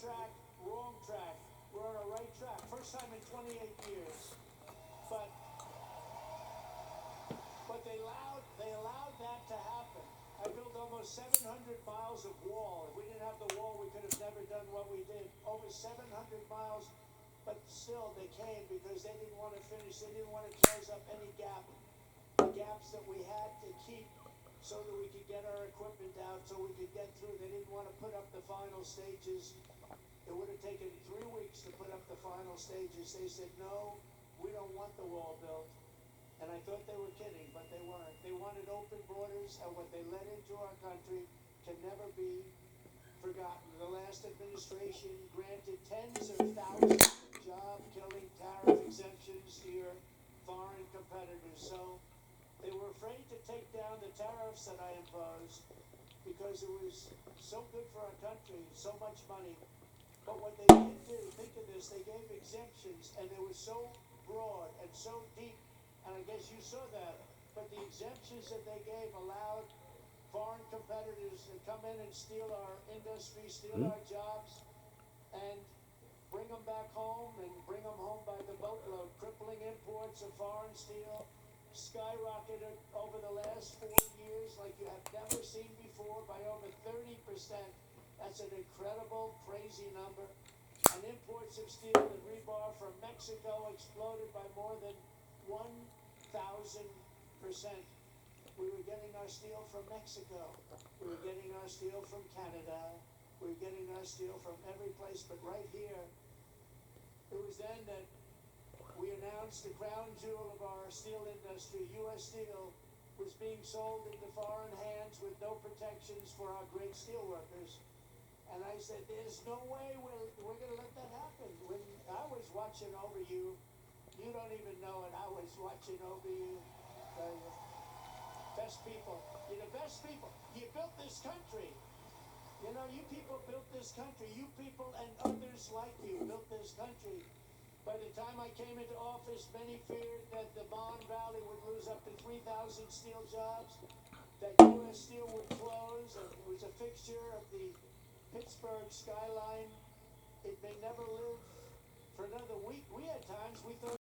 track, wrong track. We're on a right track. First time in 28 years. But they allowed that to happen. I built almost 700 miles of wall. If we didn't have the wall, we could have never done what we did. Over 700 miles, but still they came because they didn't want to finish. They didn't want to close up any gaps that we had to keep so that we could get our equipment out, so we could get through. They didn't want to put up the final stages. It would have taken 3 weeks to put up the final stages. They said, no, we don't want the wall built. And I thought they were kidding, but they weren't. They wanted open borders, and what they let into our country can never be forgotten. The last administration granted tens of thousands of job-killing tariff exemptions to your foreign competitors. So they were afraid to take down the tariffs that I imposed because it was so good for our country, so much money. But what they did do, think of this, they gave exemptions, and they were so broad and so deep. And I guess you saw that. But the exemptions that they gave allowed foreign competitors to come in and steal our industry, steal our jobs, and bring them back home and bring them home by the boatload. Crippling imports of foreign steel skyrocketed over the last 4 years like you have never seen before by over 30%. That's an incredible, crazy number. And imports of steel and rebar from Mexico exploded by more than 1,000%. We were getting our steel from Mexico. We were getting our steel from Canada. We were getting our steel from every place, but right here, it was then that we announced the crown jewel of our steel industry, U.S. Steel, was being sold into foreign hands with no protections for our great steel workers. And I said, there's no way we're going to let that happen. When I was watching over you, you don't even know it. I was watching over you. Best people. You're the best people. You built this country. You know, you people built this country. You people and others like you built this country. By the time I came into office, many feared that the Mon Valley would lose up to 3,000 steel jobs, that U.S. Steel would close, and it was a fixture of the Pittsburgh skyline. It may never live for another week. We had times we thought